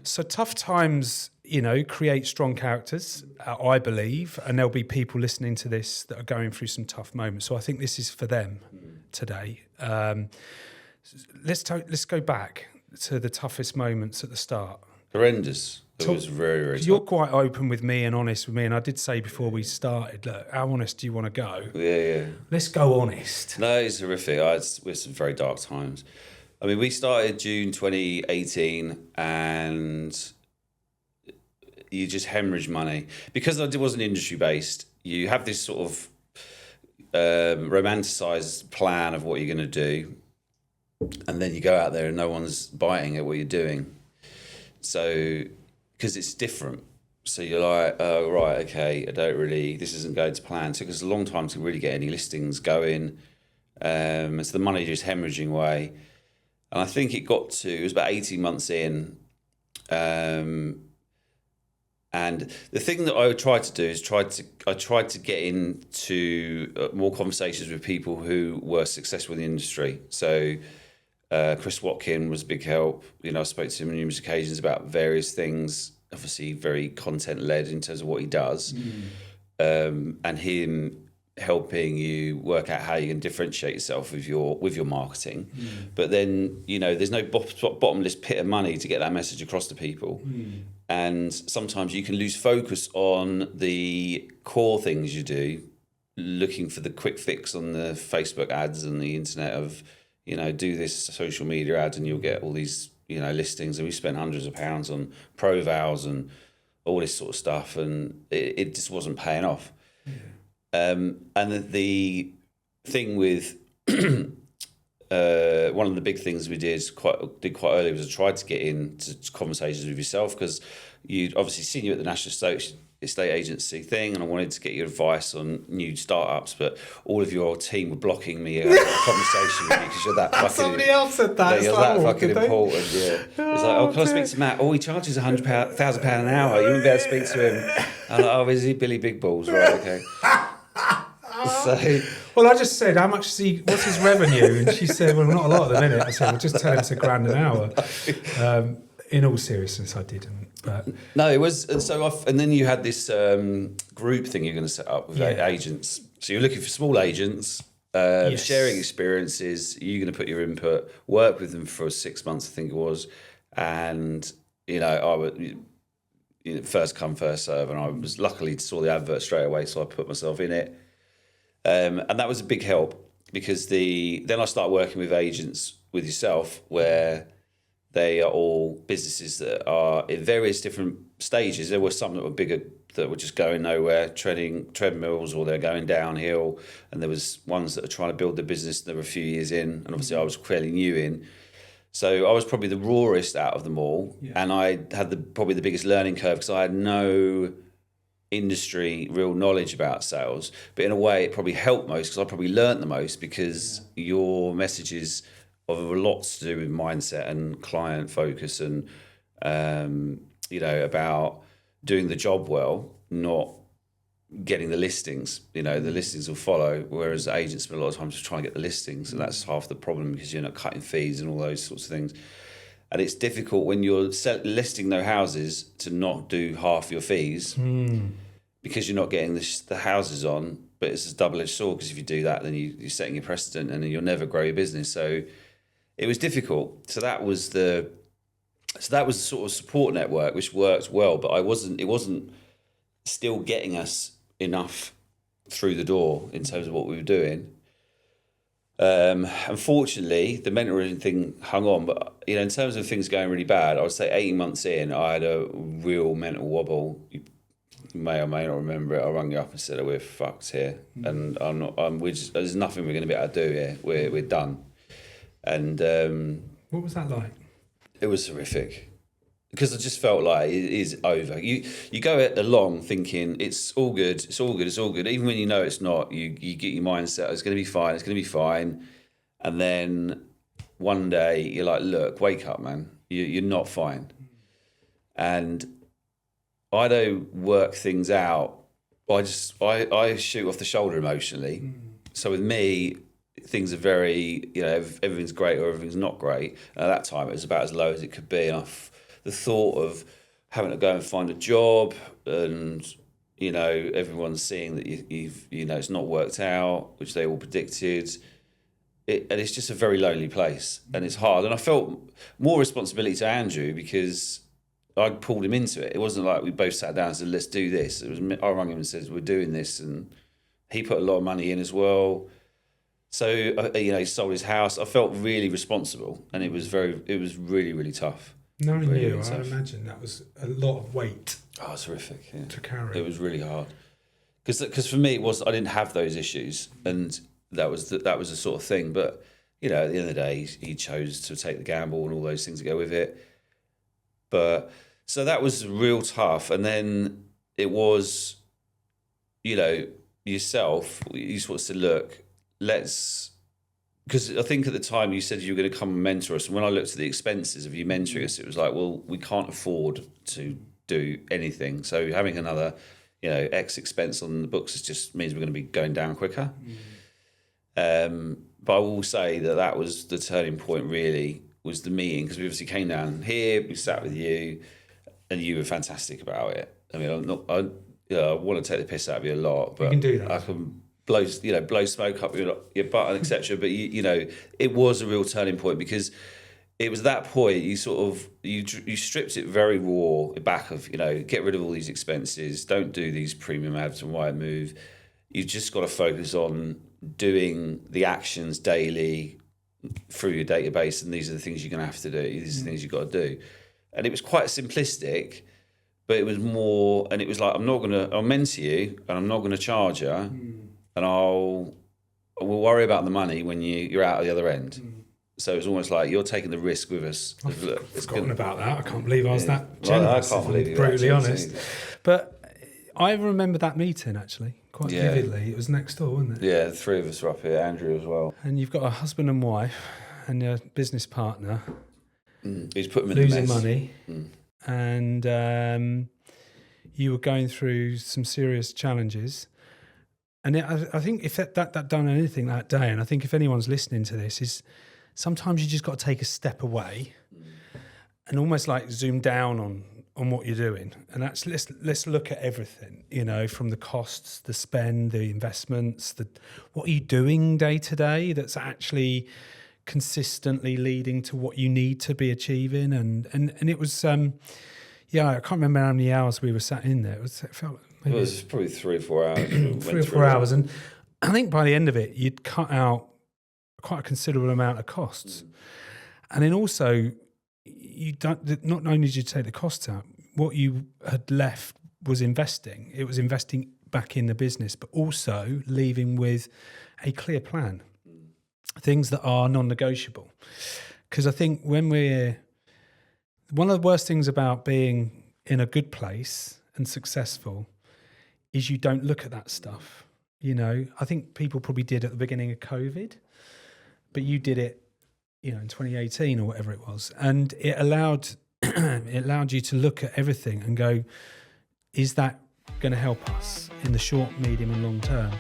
So tough times, create strong characters, I believe, and there'll be people listening to this that are going through some tough moments. So I think this is for them today. Let's go back to the toughest moments at the start. Horrendous. It was very, very tough. You're quite open with me and honest with me, and I did say before we started, look, how honest do you want to go? Yeah. Let's go honest. No, it's horrific. It was some very dark times. I mean, we started June 2018, and you just hemorrhage money. Because it wasn't industry-based, you have this sort of romanticised plan of what you're going to do, and then you go out there and no one's biting at what you're doing. So, because it's different. So you're like, oh, right, okay, this isn't going to plan. It took us a long time to really get any listings going. So the money just hemorrhaging away. And I think it was about 18 months in. And the thing that I tried to do is I tried to get into more conversations with people who were successful in the industry. So Chris Watkin was a big help. I spoke to him on numerous occasions about various things, obviously very content-led in terms of what he does, and him helping you work out how you can differentiate yourself with your marketing. But then, there's no bottomless pit of money to get that message across to people. And sometimes you can lose focus on the core things you do, looking for the quick fix on the Facebook ads and the internet of, do this social media ad and you'll get all these, listings. And we spent hundreds of pounds on pro vows and all this sort of stuff, and it just wasn't paying off. And the thing with one of the big things we did quite early was I tried to get into conversations with yourself, because you'd obviously seen you at the National Estate Agency thing, and I wanted to get your advice on new startups, but all of your team were blocking me a conversation with you because you're that fucking... Somebody else said that. You're that fucking important, yeah. It's like, can I speak to Matt? Oh, he charges £1,000 an hour. You wouldn't be able to speak to him. And like, is he Billy Big Balls? Right, okay. So... Well, I just said, how much what's his revenue? And she said, well, not a lot at the minute. I said, well, just tell him it's £1,000 an hour. In all seriousness, I didn't. But no, it was, and then you had this group thing you're going to set up with agents. So you're looking for small agents, sharing experiences. You're going to put your input, work with them for 6 months, I think it was, and I would first come, first serve, and I was luckily saw the advert straight away, so I put myself in it, and that was a big help, because then I started working with agents with yourself where. They are all businesses that are in various different stages. There were some that were bigger, that were just going nowhere, treading treadmills, or they're going downhill. And there was ones that are trying to build their business. They were a few years in, and obviously I was fairly new in. So I was probably the rawest out of them all. Yeah. And I had probably the biggest learning curve, because I had no industry real knowledge about sales. But in a way, it probably helped most, because I probably learnt the most, because your messages of a lot to do with mindset and client focus and, about doing the job well, not getting the listings. The listings will follow, whereas agents spend a lot of time just trying to get the listings, and that's half the problem, because you're not cutting fees and all those sorts of things. And it's difficult when you're listing no houses to not do half your fees because you're not getting the houses on, but it's a double-edged sword, because if you do that, then you're setting your precedent and then you'll never grow your business. So it was difficult. So that was the sort of support network, which worked well, but it wasn't still getting us enough through the door in terms of what we were doing. Unfortunately, the mentoring thing hung on, but in terms of things going really bad, I would say 18 months in, I had a real mental wobble. You may or may not remember it. I rang you up and said, we're fucked here, and there's nothing we're going to be able to do here. We're done. And what was that like? It was horrific, because I just felt like it is over. You go along thinking it's all good, even when you know it's not. You get your mindset, it's going to be fine, and then one day you're like, look, wake up, man, you're not fine. And I don't work things out. I shoot off the shoulder emotionally. So with me, things are very, everything's great or everything's not great. And at that time, it was about as low as it could be. And the thought of having to go and find a job and, you know, everyone's seeing that you've you know, it's not worked out, which they all predicted. And it's just a very lonely place, and it's hard. And I felt more responsibility to Andrew because I pulled him into it. It wasn't like we both sat down and said, let's do this. It was, I rang him and said, we're doing this. And he put a lot of money in as well. So, you know, he sold his house. I felt really responsible, and it was really, really tough. Knowing really, you, really I imagine that was a lot of weight. Oh, it's horrific. Yeah. To carry. It was really hard. Because for me, it was, I didn't have those issues, and that was the sort of thing. But, you know, at the end of the day, he chose to take the gamble and all those things that go with it. But so that was real tough. And then it was, you know, yourself, you sort of said, look, because I think at the time you said you were going to come and mentor us. And when I looked at the expenses of you mentoring us, it was like, well, we can't afford to do anything. So having another, you know, X expense on the books just means we're going to be going down quicker. But I will say that was the turning point, really, was the meeting, because we obviously came down here, we sat with you, and you were fantastic about it. I mean, I want to take the piss out of you a lot, but you can do that. I can blow smoke up your butt, etc. But you know, it was a real turning point, because it was that point you sort of you stripped it very raw back of, you know, get rid of all these expenses, don't do these premium ads on Rightmove. You've just got to focus on doing the actions daily through your database, and these are the things you're going to have to do. These are the things you've got to do. And it was quite simplistic, but it was more, and it was like, I'll mentor you, and I'm not going to charge you, and we'll worry about the money when you're out at the other end. So it was almost like you're taking the risk with us. I've forgotten about that. I can't believe I was that generous. I can't believe you. Brutally honest. But I remember that meeting actually quite vividly. It was next door, wasn't it? Yeah, the three of us were up here, Andrew as well. And you've got a husband and wife and a business partner. He's put them in losing the mess. money. And you were going through some serious challenges. And I think if that done anything that day, and I think if anyone's listening to this, is sometimes you just got to take a step away and almost like zoom down on what you're doing. And that's, let's look at everything, you know, from the costs, the spend, the investments, what are you doing day to day that's actually consistently leading to what you need to be achieving. And it was, I can't remember how many hours we were sat in there. It was probably 3 or 4 hours. 3 or 4 hours. And I think by the end of it, you'd cut out quite a considerable amount of costs. And then also, not only did you take the costs out, what you had left was investing. It was investing back in the business, but also leaving with a clear plan, things that are non-negotiable. Because I think one of the worst things about being in a good place and successful is you don't look at that stuff. You know, I think people probably did at the beginning of COVID, but you did it, you know, in 2018 or whatever it was. And it allowed you to look at everything and go, is that going to help us in the short, medium and long term?